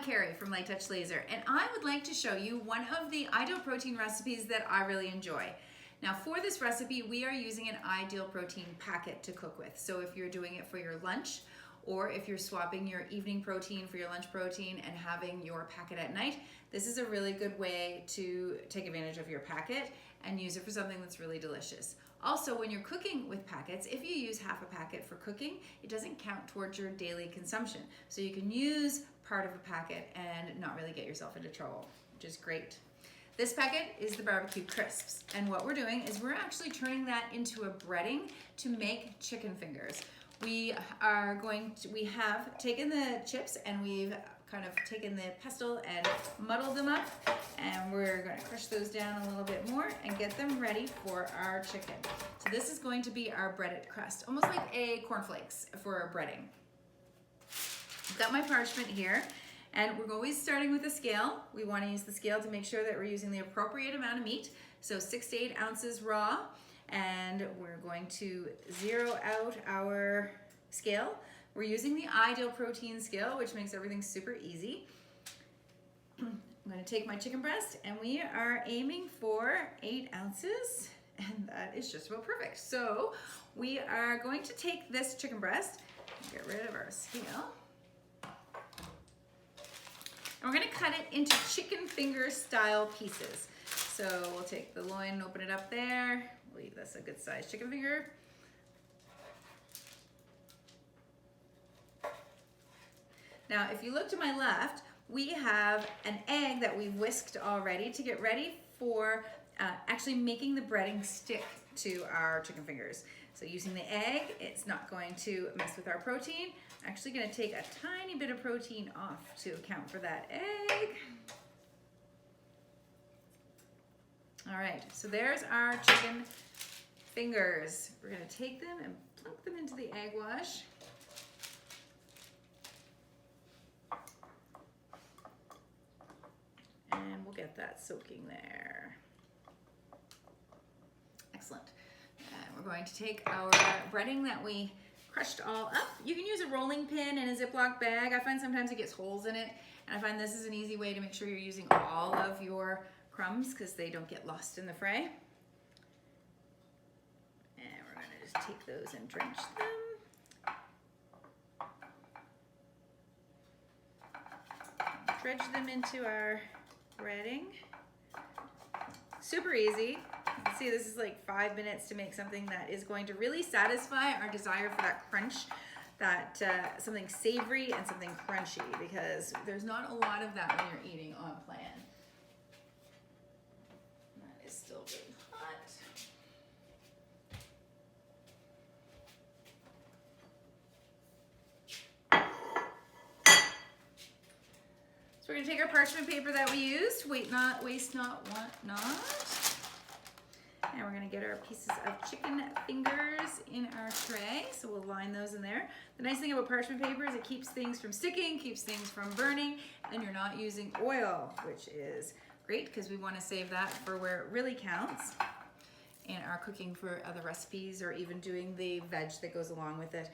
Carrie from Light Touch Laser, and I would like to show you one of the Ideal Protein recipes that I really enjoy. Now for this recipe, we are using an Ideal Protein packet to cook with. So if you're doing it for your lunch, or if you're swapping your evening protein for your lunch protein and having your packet at night, this is a really good way to take advantage of your packet and use it for something that's really delicious. Also, when you're cooking with packets, if you use half a packet for cooking, it doesn't count towards your daily consumption. So you can use part of a packet and not really get yourself into trouble, which is great. This packet is the barbecue crisps, and what we're doing is we're actually turning that into a breading to make chicken fingers. We have taken the chips and we've kind of taken the pestle and muddled them up, and we're going to crush those down a little bit more and get them ready for our chicken. So this is going to be our breaded crust, almost like a cornflakes for our breading. I've got my parchment here, and we're always starting with a scale. We want to use the scale to make sure that we're using the appropriate amount of meat, so 6 to 8 ounces raw, and we're going to zero out our scale. We're using the Ideal Protein scale, which makes everything super easy. I'm going to take my chicken breast, and we are aiming for 8 ounces, and that is just about perfect. So we are going to take this chicken breast, get rid of our scale, and we're going to cut it into chicken finger style pieces. So we'll take the loin and open it up there. We'll leave this a good sized chicken finger. Now, if you look to my left, we have an egg that we've whisked already to get ready for actually making the breading stick to our chicken fingers. So using the egg, it's not going to mess with our protein. I'm actually going to take a tiny bit of protein off to account for that egg. All right, so there's our chicken fingers. We're going to take them and plunk them into the egg wash. And we'll get that soaking there. Excellent. And we're going to take our breading that we crushed all up. You can use a rolling pin and a Ziploc bag. I find sometimes it gets holes in it, and I find this is an easy way to make sure you're using all of your crumbs because they don't get lost in the fray. And we're going to just take those and drench them. Dredge them into our breading. Super easy. You can see this is like 5 minutes to make something that is going to really satisfy our desire for that crunch, that something savory and something crunchy, because there's not a lot of that when you're eating on plan. That is still really hot. So we're going to take our parchment paper that we used, waste not, want not, and we're going to get our pieces of chicken fingers in our tray. So we'll line those in there. The nice thing about parchment paper is it keeps things from sticking, keeps things from burning, and you're not using oil, which is great because we want to save that for where it really counts in our cooking for other recipes, or even doing the veg that goes along with it.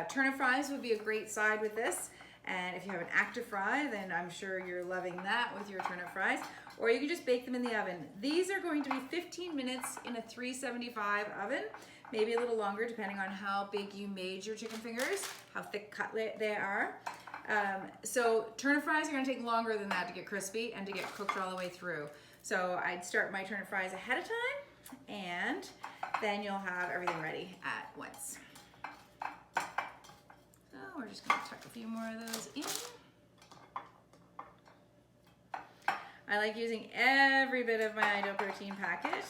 Turnip fries would be a great side with this. And if you have an active fry, then I'm sure you're loving that with your turnip fries. Or you can just bake them in the oven. These are going to be 15 minutes in a 375 oven, maybe a little longer depending on how big you made your chicken fingers, how thick cut they are. So turnip fries are going to take longer than that to get crispy and to get cooked all the way through. So I'd start my turnip fries ahead of time, and then you'll have everything ready at once. We're just going to tuck a few more of those in. I like using every bit of my Ideal Protein packet.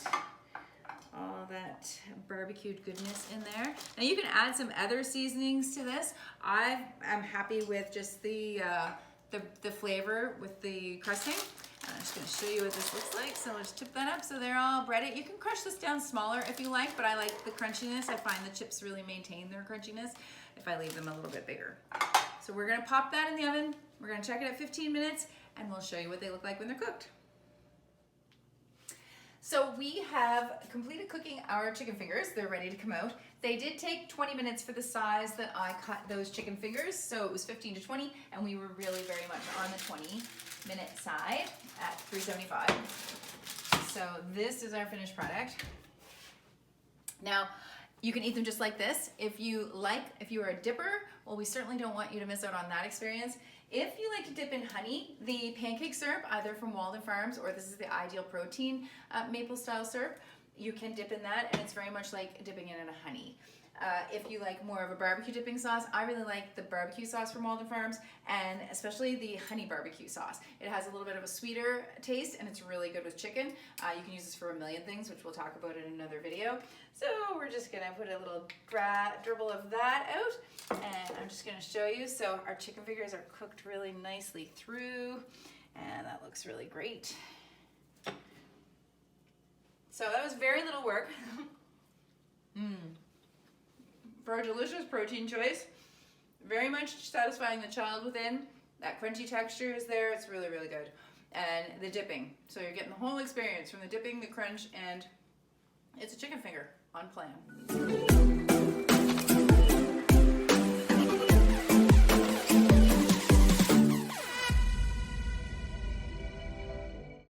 All that barbecued goodness in there. Now you can add some other seasonings to this. I'm happy with just the flavor with the crusting. I'm just going to show you what this looks like. So I'll just tip that up so they're all breaded. You can crush this down smaller if you like, but I like the crunchiness. I find the chips really maintain their crunchiness if I leave them a little bit bigger. So we're going to pop that in the oven. We're going to check it at 15 minutes, and we'll show you what they look like when they're cooked. So we have completed cooking our chicken fingers. They're ready to come out. They did take 20 minutes for the size that I cut those chicken fingers. So it was 15 to 20, and we were really very much on the 20-minute side at 375. So this is our finished product. Now, you can eat them just like this. If you are a dipper, well, we certainly don't want you to miss out on that experience. If you like to dip in honey, the pancake syrup, either from Walden Farms or this is the Ideal Protein maple style syrup, you can dip in that, and it's very much like dipping it in a honey. If you like more of a barbecue dipping sauce, I really like the barbecue sauce from Walden Farms, and especially the honey barbecue sauce. It has a little bit of a sweeter taste, and it's really good with chicken. You can use this for a million things, which we'll talk about in another video. So we're just gonna put a little dribble of that out, and I'm just gonna show you. So our chicken fingers are cooked really nicely through, and that looks really great. So that was very little work. For a delicious protein choice, very much satisfying the child within. That crunchy texture is there. It's really, really good. And the dipping. So you're getting the whole experience from the dipping, the crunch, and it's a chicken finger on plan.